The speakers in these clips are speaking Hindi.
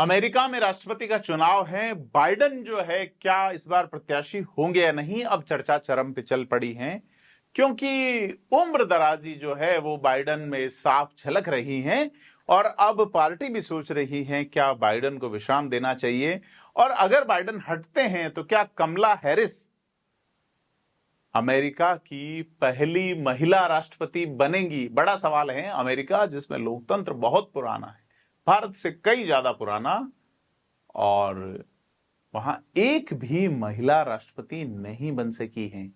अमेरिका में राष्ट्रपति का चुनाव है। बाइडेन जो है क्या इस बार प्रत्याशी होंगे या नहीं, अब चर्चा चरम पे चल पड़ी है, क्योंकि उम्र दराजी जो है वो बाइडेन में साफ झलक रही है। और अब पार्टी भी सोच रही है क्या बाइडेन को विश्राम देना चाहिए, और अगर बाइडेन हटते हैं तो क्या कमला हैरिस अमेरिका की पहली महिला राष्ट्रपति बनेंगी। बड़ा सवाल है। अमेरिका जिसमें लोकतंत्र बहुत पुराना है, भारत से कई ज्यादा पुराना, और वहां एक भी महिला राष्ट्रपति नहीं बन सकी है।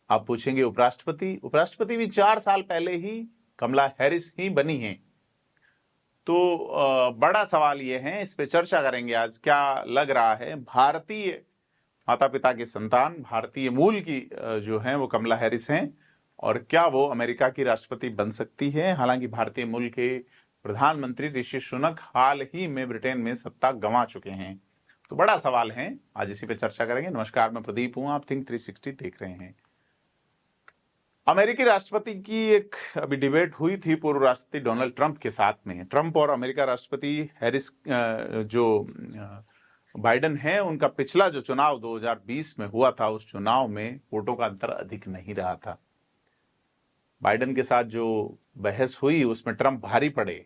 आप पूछेंगे उपराष्ट्रपति, उपराष्ट्रपति भी 4 साल पहले ही कमला हैरिस ही बनी है। तो बड़ा सवाल यह है, इस पे चर्चा करेंगे आज। क्या लग रहा है, भारतीय माता पिता की संतान, भारतीय मूल की जो है वो कमला हैरिस हैं, और क्या वो अमेरिका की राष्ट्रपति बन सकती है। हालांकि भारतीय मूल के प्रधानमंत्री ऋषि सुनक हाल ही में ब्रिटेन में सत्ता गंवा चुके हैं। तो बड़ा सवाल है, आज इसी पे चर्चा करेंगे। नमस्कार, मैं प्रदीप हूं, आप थिंक 360 देख रहे हैं। अमेरिकी राष्ट्रपति की एक अभी डिबेट हुई थी पूर्व राष्ट्रपति डोनाल्ड ट्रंप के साथ में। ट्रंप और अमेरिका राष्ट्रपति हैरिस जो बाइडेन है, उनका पिछला जो चुनाव 2020 में हुआ था, उस चुनाव में वोटों का अंतर अधिक नहीं रहा था। बाइडेन के साथ जो बहस हुई उसमें ट्रंप भारी पड़े।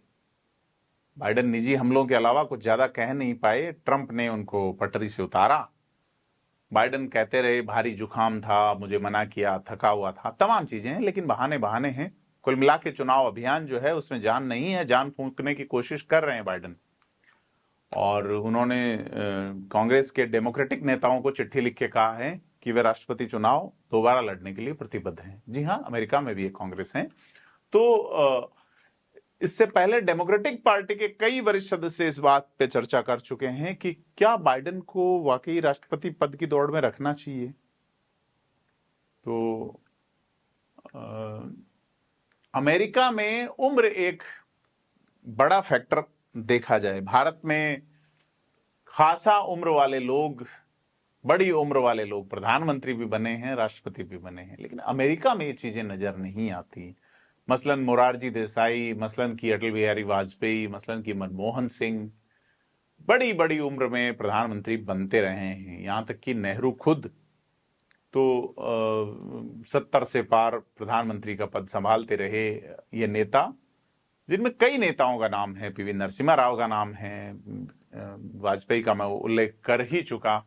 बाइडेन निजी हमलों के अलावा कुछ ज्यादा कह नहीं पाए, ट्रंप ने उनको पटरी से उतारा। बाइडेन कहते रहे भारी जुकाम था, मुझे मना किया, थका हुआ था, तमाम चीजें हैं, लेकिन बहाने बहाने हैं। कुल मिला के चुनाव अभियान जो है उसमें जान नहीं है, जान फूंकने की कोशिश कर रहे हैं बाइडेन। और उन्होंने कांग्रेस के डेमोक्रेटिक नेताओं को चिट्ठी लिख के कहा है कि वे राष्ट्रपति चुनाव दोबारा लड़ने के लिए प्रतिबद्ध हैं। जी हाँ, अमेरिका में भी एक कांग्रेस है। तो इससे पहले डेमोक्रेटिक पार्टी के कई वरिष्ठ सदस्य इस बात पे चर्चा कर चुके हैं कि क्या बाइडेन को वाकई राष्ट्रपति पद की दौड़ में रखना चाहिए। तो अमेरिका में उम्र एक बड़ा फैक्टर देखा जाए। भारत में खासा उम्र वाले लोग, बड़ी उम्र वाले लोग प्रधानमंत्री भी बने हैं, राष्ट्रपति भी बने हैं, लेकिन अमेरिका में ये चीजें नजर नहीं आती। मसलन मोरारजी देसाई, मसलन की अटल बिहारी वाजपेयी, मसलन की मनमोहन सिंह बड़ी बड़ी उम्र में प्रधानमंत्री बनते रहे हैं। यहां तक कि नेहरू खुद तो 70 से पार प्रधानमंत्री का पद संभालते रहे। ये नेता, जिनमें कई नेताओं का नाम है, पीवी नरसिम्हा राव का नाम है, वाजपेयी का मैं उल्लेख कर ही चुका।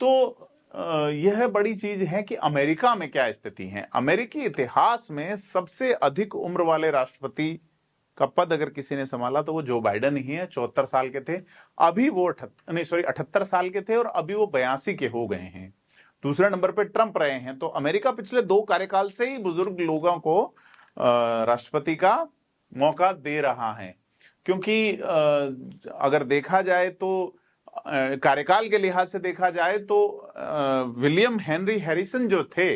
तो यह बड़ी चीज है कि अमेरिका में क्या स्थिति है। अमेरिकी इतिहास में सबसे अधिक उम्र वाले राष्ट्रपति का पद अगर किसी ने संभाला तो वो जो बाइडेन ही है। 74 साल के थे, अभी वो 78 साल के थे, और अभी वो 82 के हो गए हैं। दूसरे नंबर पे ट्रंप रहे हैं। तो अमेरिका पिछले 2 कार्यकाल से ही बुजुर्ग लोगों को राष्ट्रपति का मौका दे रहा है, क्योंकि अगर देखा जाए तो कार्यकाल के लिहाज से देखा जाए तो विलियम हेनरी हैरिसन जो थे,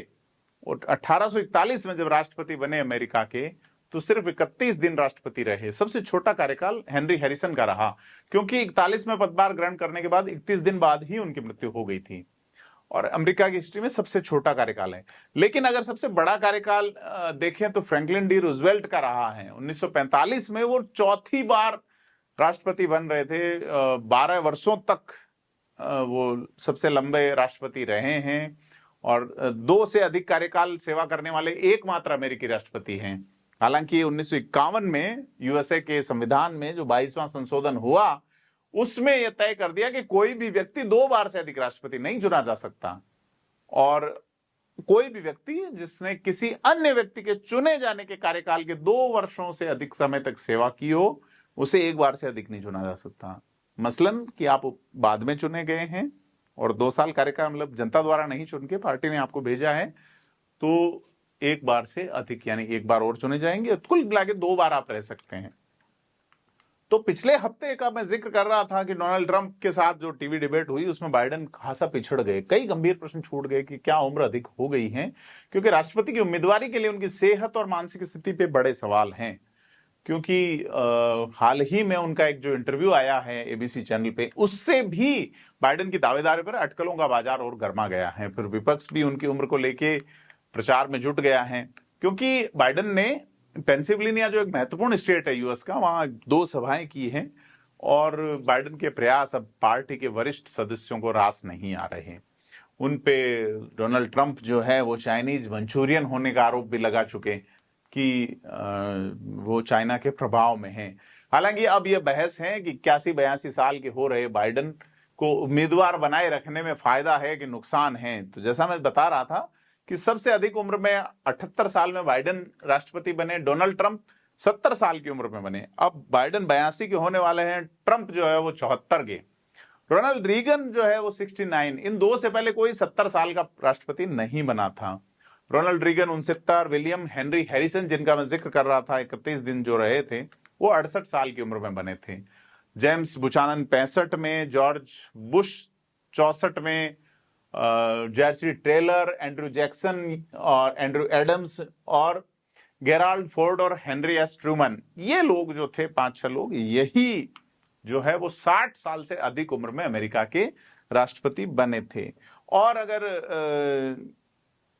1841 में जब राष्ट्रपति बने अमेरिका के, तो सिर्फ 31 दिन राष्ट्रपति रहे। सबसे छोटा कार्यकाल हेनरी हैरिसन का रहा, क्योंकि 41 में पदभार ग्रहण करने के बाद 31 दिन बाद ही उनकी मृत्यु हो गई थी, और अमेरिका की हिस्ट्री में सबसे छोटा कार्यकाल है। लेकिन अगर सबसे बड़ा कार्यकाल देखें तो फ्रैंकलिन डी रूजवेल्ट का रहा है। 1945 में वो चौथी बार राष्ट्रपति बन रहे थे। 12 वर्षों तक वो सबसे लंबे राष्ट्रपति रहे हैं, और 2 से अधिक कार्यकाल सेवा करने वाले एकमात्र अमेरिकी राष्ट्रपति हैं। हालांकि 1951 में यूएसए के संविधान में जो 22वां संशोधन हुआ, उसमें यह तय कर दिया कि कोई भी व्यक्ति 2 बार से अधिक राष्ट्रपति नहीं चुना जा सकता, और कोई भी व्यक्ति जिसने किसी अन्य व्यक्ति के चुने जाने के कार्यकाल के 2 वर्षों से अधिक समय तक सेवा की हो, उसे 1 बार से अधिक नहीं चुना जा सकता। मसलन कि आप बाद में चुने गए हैं और 2 साल कार्यकाल, मतलब जनता द्वारा नहीं चुन के पार्टी ने आपको भेजा है, तो 1 बार से अधिक यानी 1 बार और चुने जाएंगे। कुल मिला के 2 बार आप रह सकते हैं। तो पिछले हफ्ते का मैं जिक्र कर रहा था कि डोनाल्ड ट्रंप के साथ जो टीवी डिबेट हुई उसमें बाइडेन खासा पिछड़ गए। कई गंभीर प्रश्न छूट गए कि क्या उम्र अधिक हो गई है, क्योंकि राष्ट्रपति की उम्मीदवारी के लिए उनकी सेहत और मानसिक स्थिति पे बड़े सवाल हैं। क्योंकि हाल ही में उनका एक जो इंटरव्यू आया है एबीसी चैनल पे, उससे भी बाइडेन की दावेदारी पर अटकलों का बाजार और गर्मा गया है। फिर विपक्ष भी उनकी उम्र को लेके प्रचार में जुट गया है, क्योंकि बाइडेन ने पेंसिल्वेनिया जो एक महत्वपूर्ण स्टेट है यूएस का, वहां 2 सभाएं की हैं, और बाइडेन के प्रयास अब पार्टी के वरिष्ठ सदस्यों को रास नहीं आ रहे। उन पे डोनाल्ड ट्रंप जो है वो चाइनीज मंचूरियन होने का आरोप भी लगा चुके कि वो चाइना के प्रभाव में हैं। हालांकि अब यह बहस है कि 81-82 साल के हो रहे बाइडेन को उम्मीदवार बनाए रखने में फायदा है कि नुकसान है। तो जैसा मैं बता रहा था कि सबसे अधिक उम्र में 78 साल में बाइडेन राष्ट्रपति बने, डोनाल्ड ट्रंप 70 साल की उम्र में बने। अब बाइडेन 82 के होने वाले हैं, ट्रंप जो है वो 74 के, रोनाल्ड रीगन जो है वो 69। इन दो से पहले कोई 70 साल का राष्ट्रपति नहीं बना था। Ronald Reagan 69, William Henry Harrison जिनका मैं जिक्र कर रहा था 31 दिन जो रहे थे, वो 68 साल की उम्र में बने थे। जेम्स बुचानन 65 में, जॉर्ज बुश 64 में, जॉर्ज ट्रेलर, एंड्रू जैक्सन और एंड्रू एडम्स और गेराल्ड फोर्ड और हेनरी एस ट्रूमन, ये लोग जो थे 5-6 लोग, यही जो है वो 60 साल से अधिक उम्र में अमेरिका के राष्ट्रपति बने थे। और अगर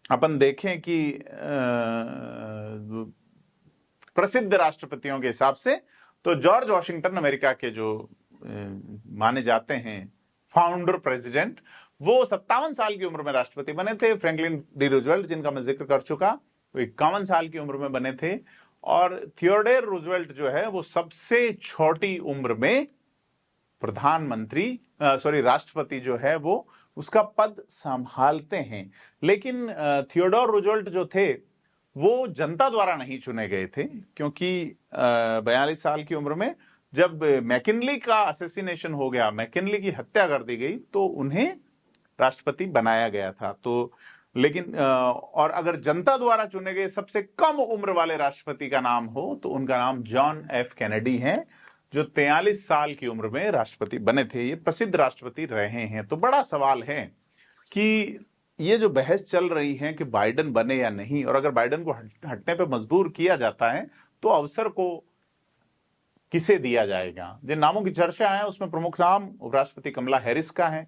अपन देखें कि प्रसिद्ध राष्ट्रपतियों के हिसाब से तो जॉर्ज वॉशिंगटन अमेरिका के जो माने जाते हैं फाउंडर प्रेसिडेंट, वो 57 साल की उम्र में राष्ट्रपति बने थे। फ्रैंकलिन डी रूजवेल्ट जिनका मैं जिक्र कर चुका, वो 51 साल की उम्र में बने थे। और थियोडोर रूजवेल्ट जो है वो सबसे छोटी उम्र में राष्ट्रपति जो है वो उसका पद संभालते हैं। लेकिन थियोडोर रूजवेल्ट जो थे वो जनता द्वारा नहीं चुने गए थे, क्योंकि 42 साल की उम्र में जब मैकिनली का असैसिनेशन हो गया, मैकिनली की हत्या कर दी गई, तो उन्हें राष्ट्रपति बनाया गया था। तो लेकिन और अगर जनता द्वारा चुने गए सबसे कम उम्र वाले राष्ट्रपति का नाम हो तो उनका नाम जॉन एफ कैनेडी है, जो 43 साल की उम्र में राष्ट्रपति बने थे। ये प्रसिद्ध राष्ट्रपति रहे हैं। तो बड़ा सवाल है कि ये जो बहस चल रही है कि बाइडेन बने या नहीं, और अगर बाइडेन को हटने पे मजबूर किया जाता है तो अवसर को किसे दिया जाएगा। जिन नामों की चर्चा है उसमें प्रमुख नाम उपराष्ट्रपति कमला हैरिस का है।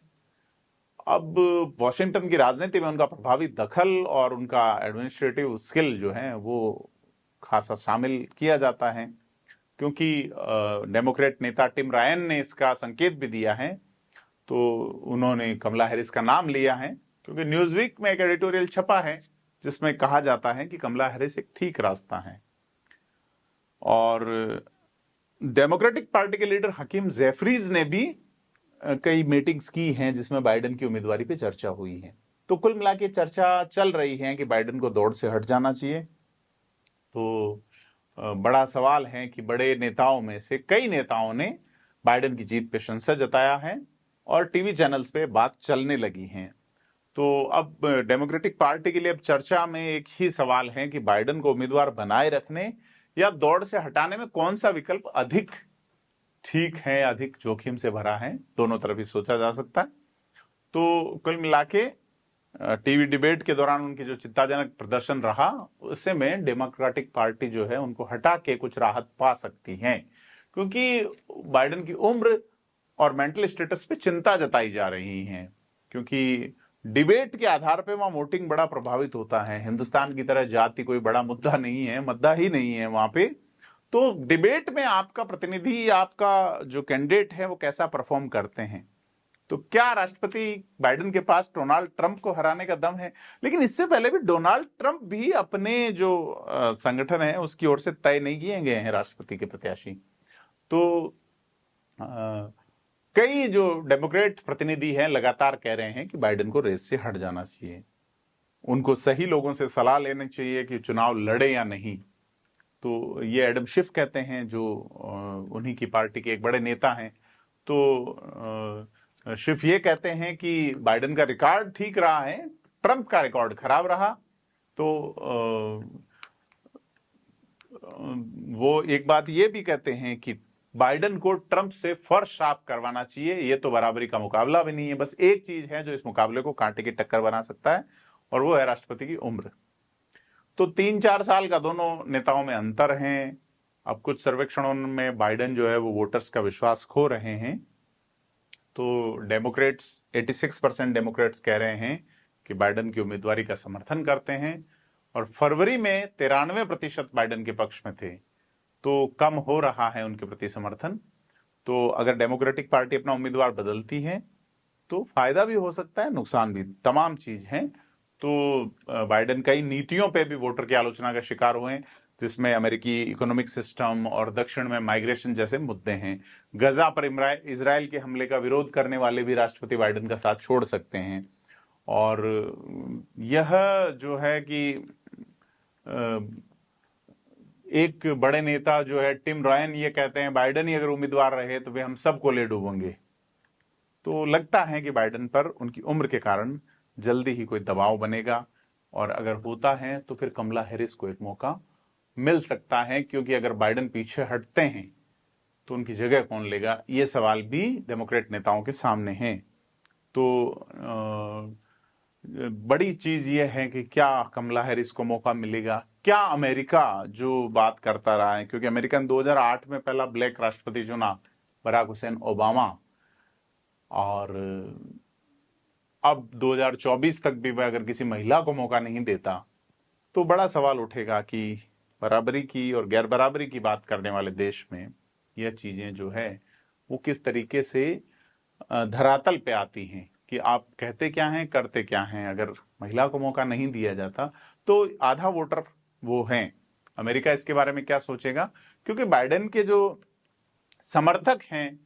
अब वॉशिंगटन की राजनीति में उनका प्रभावी दखल और उनका एडमिनिस्ट्रेटिव स्किल जो है वो खासा शामिल किया जाता है, क्योंकि डेमोक्रेट नेता टिम रायन ने इसका संकेत भी दिया है। तो उन्होंने कमला हैरिस का नाम लिया है, क्योंकि न्यूज़वीक में एक एडिटोरियल छपा है जिसमें कहा जाता है कि कमला हैरिस एक ठीक रास्ता है। और डेमोक्रेटिक पार्टी के लीडर हकीम जेफरीज ने भी कई मीटिंग्स की हैं जिसमें बाइडेन की उम्मीदवारी पे चर्चा हुई है। तो कुल मिला के चर्चा चल रही है कि बाइडेन को दौड़ से हट जाना चाहिए। तो बड़ा सवाल है कि बड़े नेताओं में से कई नेताओं ने बाइडेन की जीत पे संशय जताया है और टीवी चैनल्स पे बात चलने लगी है। तो अब डेमोक्रेटिक पार्टी के लिए अब चर्चा में एक ही सवाल है कि बाइडेन को उम्मीदवार बनाए रखने या दौड़ से हटाने में कौन सा विकल्प अधिक ठीक है, अधिक जोखिम से भरा है। दोनों तरफ ही सोचा जा सकता है। तो कुल मिला के टीवी डिबेट के दौरान उनकी जो चिंताजनक प्रदर्शन रहा, उससे में डेमोक्रेटिक पार्टी जो है उनको हटा के कुछ राहत पा सकती है, क्योंकि बाइडेन की उम्र और मेंटल स्टेटस पे चिंता जताई जा रही है। क्योंकि डिबेट के आधार पे वहां वोटिंग बड़ा प्रभावित होता है। हिंदुस्तान की तरह जाति कोई बड़ा मुद्दा नहीं है, मुद्दा ही नहीं है वहां पे। तो डिबेट में आपका प्रतिनिधि, आपका जो कैंडिडेट है वो कैसा परफॉर्म करते हैं। तो क्या राष्ट्रपति बाइडेन के पास डोनाल्ड ट्रंप को हराने का दम है? लेकिन इससे पहले भी डोनाल्ड ट्रंप भी अपने जो संगठन है उसकी ओर से तय नहीं किए गए हैं राष्ट्रपति के प्रत्याशी। तो कई जो डेमोक्रेट प्रतिनिधि हैं लगातार कह रहे हैं कि बाइडेन को रेस से हट जाना चाहिए, उनको सही लोगों से सलाह लेनी चाहिए कि चुनाव लड़े या नहीं। तो ये एडम शिफ कहते हैं, जो उन्हीं की पार्टी के एक बड़े नेता हैं। तो शिफ ये कहते हैं कि बाइडेन का रिकॉर्ड ठीक रहा है, ट्रंप का रिकॉर्ड खराब रहा। तो वो एक बात ये भी कहते हैं कि बाइडेन को ट्रंप से फर्श साफ करवाना चाहिए। ये तो बराबरी का मुकाबला भी नहीं है, बस एक चीज है जो इस मुकाबले को कांटे की टक्कर बना सकता है, और वो है राष्ट्रपति की उम्र। तो 3-4 साल का दोनों नेताओं में अंतर है। अब कुछ सर्वेक्षणों में बाइडेन जो है वो वोटर्स का विश्वास खो रहे हैं। तो डेमोक्रेट्स 86% डेमोक्रेट्स कह रहे हैं कि बाइडेन की उम्मीदवारी का समर्थन करते हैं, और फरवरी में 93% बाइडेन के पक्ष में थे। तो कम हो रहा है उनके प्रति समर्थन। तो अगर डेमोक्रेटिक पार्टी अपना उम्मीदवार बदलती है तो फायदा भी हो सकता है, नुकसान भी, तमाम चीज है। तो बाइडेन कई नीतियों पे भी वोटर की आलोचना का शिकार हुए, जिसमें अमेरिकी इकोनॉमिक सिस्टम और दक्षिण में माइग्रेशन जैसे मुद्दे हैं। गजा पर इजराइल के हमले का विरोध करने वाले भी राष्ट्रपति बाइडेन का साथ छोड़ सकते हैं। और यह जो है कि एक बड़े नेता जो है टिम रायन ये कहते हैं बाइडेन ही अगर उम्मीदवार रहे तो वे हम सबको ले डूबेंगे। तो लगता है कि बाइडेन पर उनकी उम्र के कारण जल्दी ही कोई दबाव बनेगा, और अगर होता है तो फिर कमला हैरिस को एक मौका मिल सकता है, क्योंकि अगर बाइडेन पीछे हटते हैं तो उनकी जगह कौन लेगा, ये सवाल भी डेमोक्रेट नेताओं के सामने है। तो बड़ी चीज ये है कि क्या कमला हैरिस को मौका मिलेगा, क्या अमेरिका जो बात करता रहा है, क्योंकि अमेरिका ने 2008 में पहला ब्लैक राष्ट्रपति चुना, बराक हुसैन ओबामा, और अब 2024 तक भी वह अगर किसी महिला को मौका नहीं देता तो बड़ा सवाल उठेगा कि बराबरी की और गैर बराबरी की बात करने वाले देश में यह चीजें जो है वो किस तरीके से धरातल पे आती हैं कि आप कहते क्या हैं, करते क्या हैं। अगर महिला को मौका नहीं दिया जाता तो आधा वोटर वो हैं। अमेरिका इसके बारे में क्या सोचेगा, क्योंकि बाइडेन के जो समर्थक हैं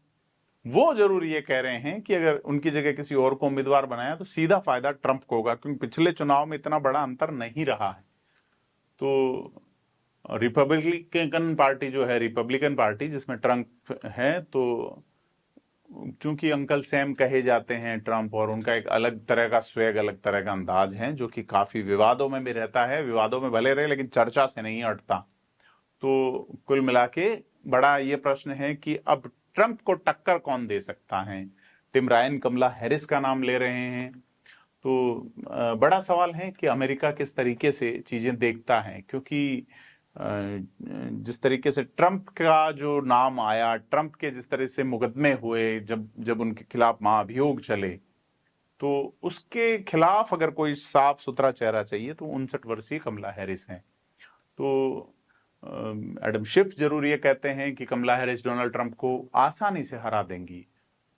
वो जरूर ये कह रहे हैं कि अगर उनकी जगह किसी और को उम्मीदवार बनाया तो सीधा फायदा ट्रंप को होगा, क्योंकि पिछले चुनाव में इतना बड़ा अंतर नहीं रहा है। तो रिपब्लिकन पार्टी जो है, रिपब्लिकन पार्टी जिसमें ट्रंप है, तो चूंकि अंकल सैम कहे जाते हैं ट्रंप, और उनका एक अलग तरह का स्वैग, अलग तरह का अंदाज है जो कि काफी विवादों में भी रहता है, विवादों में भले रहे लेकिन चर्चा से नहीं हटता। तो कुल मिला के बड़ा ये प्रश्न है कि अब ट्रंप को टक्कर कौन दे सकता है। टिम रायन कमला हैरिस का नाम ले रहे हैं। तो बड़ा सवाल है कि अमेरिका किस तरीके से चीजें देखता है, क्योंकि जिस तरीके से ट्रंप का जो नाम आया, ट्रंप के जिस तरह से मुकदमे हुए, जब उनके खिलाफ महाभियोग चले, तो उसके खिलाफ अगर कोई साफ सुथरा चेहरा चाहिए तो 59 वर्षीय कमला हैरिस हैं। तो एडम शिफ जरूर ये कहते हैं कि कमला हैरिस डोनाल्ड ट्रंप को आसानी से हरा देंगी।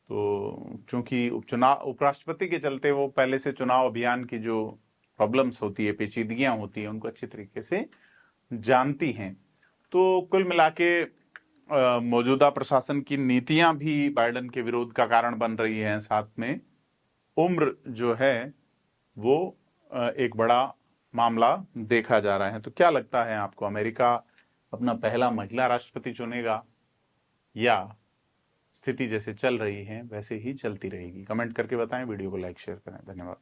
तो चूंकि उपराष्ट्रपति के चलते वो पहले से चुनाव अभियान की जो प्रॉब्लम्स होती है, पेचीदगियां होती हैं, उनको अच्छी तरीके से जानती हैं। तो कुल मिला के मौजूदा प्रशासन की नीतियां भी बाइडेन के विरोध का कारण बन रही हैं। साथ में उम्र जो है वो एक बड़ा मामला देखा जा रहा है। तो क्या लगता है आपको, अमेरिका अपना पहला महिला राष्ट्रपति चुनेगा या स्थिति जैसे चल रही है वैसे ही चलती रहेगी? कमेंट करके बताएं, वीडियो को लाइक शेयर करें। धन्यवाद।